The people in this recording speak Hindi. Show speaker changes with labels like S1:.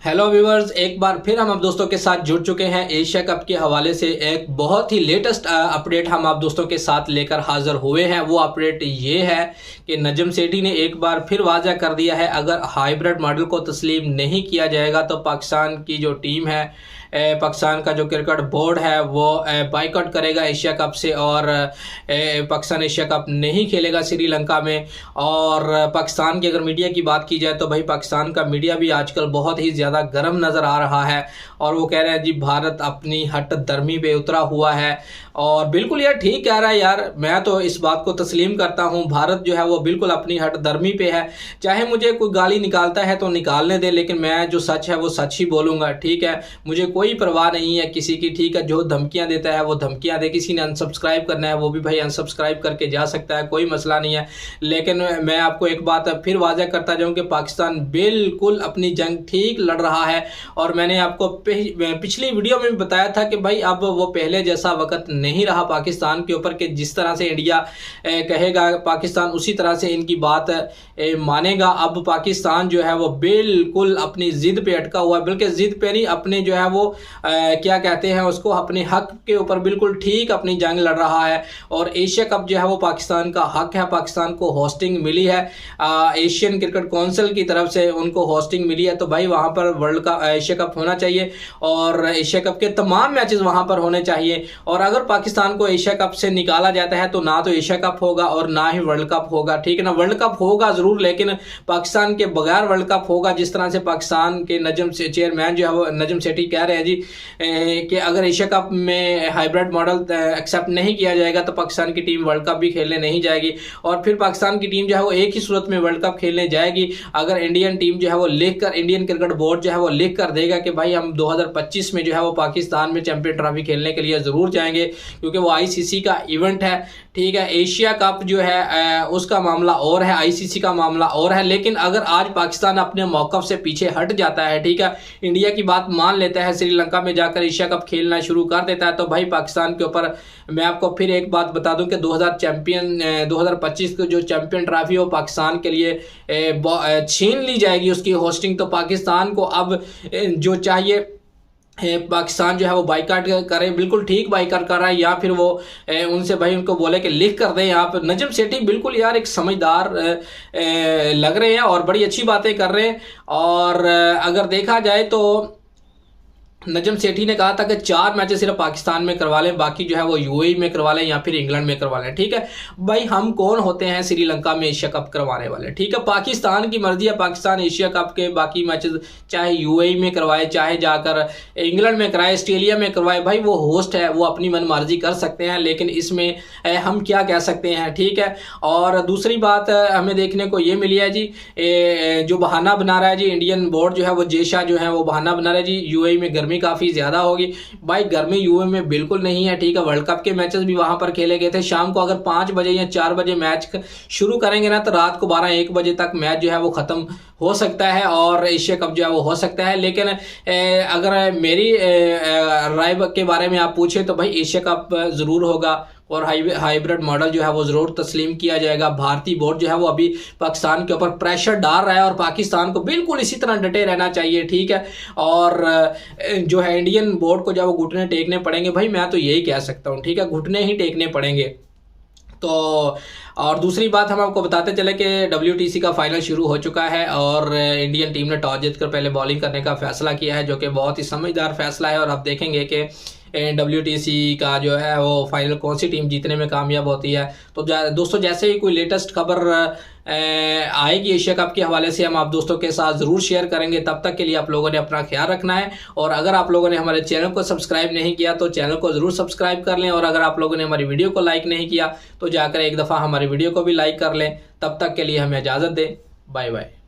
S1: हेलो व्यूवर्स, एक बार फिर हम आप दोस्तों के साथ जुड़ चुके हैं। एशिया कप के हवाले से एक बहुत ही लेटेस्ट अपडेट हम आप दोस्तों के साथ लेकर हाजिर हुए हैं। वो अपडेट ये है कि नजम सेठी ने एक बार फिर वाज़ा कर दिया है, अगर हाइब्रिड मॉडल को तस्लीम नहीं किया जाएगा तो पाकिस्तान की जो टीम है, पाकिस्तान का जो क्रिकेट बोर्ड है वो बाइकआउट करेगा एशिया कप से और पाकिस्तान एशिया कप नहीं खेलेगा श्रीलंका में। और पाकिस्तान की अगर मीडिया की बात की जाए तो भाई पाकिस्तान का मीडिया भी आजकल बहुत ही ज़्यादा गर्म नज़र आ रहा है और वो कह रहे हैं जी भारत अपनी हट धर्मी पे उतरा हुआ है। और बिल्कुल यार ठीक कह रहा है यार, मैं तो इस बात को तस्लीम करता हूँ। भारत जो है वो बिल्कुल अपनी हट धर्मी पे है। चाहे मुझे कोई गाली निकालता है तो निकालने दे, लेकिन मैं जो सच है वो सच ही बोलूँगा। ठीक है, मुझे कोई परवाह नहीं है किसी की। ठीक है, जो धमकियाँ देता है वो धमकियाँ दे। किसी ने अनसब्सक्राइब करना है वो भी भाई अनसब्सक्राइब करके जा सकता है, कोई मसला नहीं है। लेकिन मैं आपको एक बात फिर वाज़ा करता जाऊँ कि पाकिस्तान बिल्कुल अपनी जंग ठीक लड़ रहा है। और मैंने आपको पिछली वीडियो में भी बताया था कि भाई अब वो पहले जैसा वक्त नहीं रहा पाकिस्तान के ऊपर कि जिस तरह से इंडिया कहेगा पाकिस्तान उसी तरह से इनकी बात मानेगा। अब पाकिस्तान जो है वो बिल्कुल अपनी जिद पे अटका हुआ है, बल्कि जिद पे नहीं, अपने जो है वो क्या कहते हैं उसको, अपने हक के ऊपर बिल्कुल ठीक अपनी जंग लड़ रहा है। और एशिया कप जो है वो पाकिस्तान का हक है। पाकिस्तान को होस्टिंग मिली है एशियन क्रिकेट काउंसिल की तरफ से, उनको होस्टिंग मिली है, तो भाई वहाँ पर वर्ल्ड का एशिया कप होना चाहिए और एशिया कप के तमाम मैचेस वहाँ पर होने चाहिए। और अगर पाकिस्तान को एशिया कप से निकाला जाता है तो ना तो एशिया कप होगा और ना ही वर्ल्ड कप होगा। ठीक है ना, वर्ल्ड कप होगा जरूर लेकिन पाकिस्तान के बगैर वर्ल्ड कप होगा। जिस तरह से पाकिस्तान के नजम से चेयरमैन जो है वो नजम सेठी कह रहे हैं जी कि अगर एशिया कप में हाइब्रिड मॉडल एक्सेप्ट नहीं किया जाएगा तो पाकिस्तान की टीम वर्ल्ड कप भी खेलने नहीं जाएगी। और फिर पाकिस्तान की टीम जो है वो एक ही सूरत में वर्ल्ड कप खेलने जाएगी अगर इंडियन टीम जो है वो लिख कर, इंडियन क्रिकेट बोर्ड जो है वो लिख कर देगा कि भाई हम 2025 में जो है वो पाकिस्तान में चैंपियन ट्रॉफी खेलने के लिए ज़रूर जाएंगे, क्योंकि वो आईसीसी का इवेंट है। ठीक है, एशिया कप जो है उसका मामला और है, आईसीसी का मामला और है। लेकिन अगर आज पाकिस्तान अपने मौक़िफ़ से पीछे हट जाता है, ठीक है, इंडिया की बात मान लेता है, श्रीलंका में जाकर एशिया कप खेलना शुरू कर देता है, तो भाई पाकिस्तान के ऊपर मैं आपको फिर एक बात बता दूं कि 2025 को जो चैंपियन ट्रॉफी हो पाकिस्तान के लिए छीन ली जाएगी उसकी होस्टिंग। तो पाकिस्तान को अब जो चाहिए पाकिस्तान जो है वो बाइकाट करे, बिल्कुल ठीक बाइकाट कर रहा है, या फिर वो उनसे भाई उनको बोले कि लिख कर दें। यहाँ पर नजम सेठी बिल्कुल यार एक समझदार लग रहे हैं और बड़ी अच्छी बातें कर रहे हैं। और अगर देखा जाए तो नजम सेठी ने कहा था कि 4 मैचेस सिर्फ पाकिस्तान में करवा लें, बाकी जो है वो यूएई में करवा लें या फिर इंग्लैंड में करवा लें। ठीक है भाई, हम कौन होते हैं श्रीलंका में एशिया कप करवाने वाले। ठीक है, पाकिस्तान की मर्जी है, पाकिस्तान एशिया कप के बाकी मैचेस चाहे यूएई में करवाए, चाहे जाकर इंग्लैंड में कराए, ऑस्ट्रेलिया में करवाए, भाई वो होस्ट है, वो अपनी मन मर्जी कर सकते हैं। लेकिन इसमें हम क्या कह सकते हैं। ठीक है, और दूसरी बात हमें देखने को ये मिली है जी, जो बहाना बना रहा है जी इंडियन बोर्ड जो है वो जेशा जो है वो बहाना बना रहा है जी यूएई में गर्मी काफी ज्यादा होगी। भाई गर्मी यूएई में बिल्कुल नहीं है। ठीक है, वर्ल्ड कप के मैचेस भी वहां पर खेले गए थे। शाम को अगर 5 बजे या 4 बजे मैच शुरू करेंगे ना तो रात को 12-1 बजे तक मैच जो है वो खत्म हो सकता है और एशिया कप जो है वो हो सकता है। लेकिन अगर मेरी राय के बारे में आप पूछे तो भाई एशिया कप जरूर होगा और हाइब्रिड मॉडल जो है वो ज़रूर तस्लीम किया जाएगा। भारतीय बोर्ड जो है वो अभी पाकिस्तान के ऊपर प्रेशर डाल रहा है और पाकिस्तान को बिल्कुल इसी तरह डटे रहना चाहिए। ठीक है, और जो है इंडियन बोर्ड को जब वो घुटने टेकने पड़ेंगे, भाई मैं तो यही कह सकता हूँ। ठीक है, घुटने ही टेकने पड़ेंगे। तो और दूसरी बात हम आपको बताते चले कि WTC का फाइनल शुरू हो चुका है और इंडियन टीम ने टॉस जीतकर पहले बॉलिंग करने का फैसला किया है, जो कि बहुत ही समझदार फैसला है। और आप देखेंगे कि WTC का जो है वो फाइनल कौन सी टीम जीतने में कामयाब होती है। तो दोस्तों जैसे ही कोई लेटेस्ट खबर आएगी एशिया कप के हवाले से हम आप दोस्तों के साथ ज़रूर शेयर करेंगे। तब तक के लिए आप लोगों ने अपना ख्याल रखना है और अगर आप लोगों ने हमारे चैनल को सब्सक्राइब नहीं किया तो चैनल को ज़रूर सब्सक्राइब कर लें। और अगर आप लोगों ने हमारी वीडियो को लाइक नहीं किया तो जाकर एक दफ़ा हमारी वीडियो को भी लाइक कर लें। तब तक के लिए हमें इजाज़त दें, बाय बाय।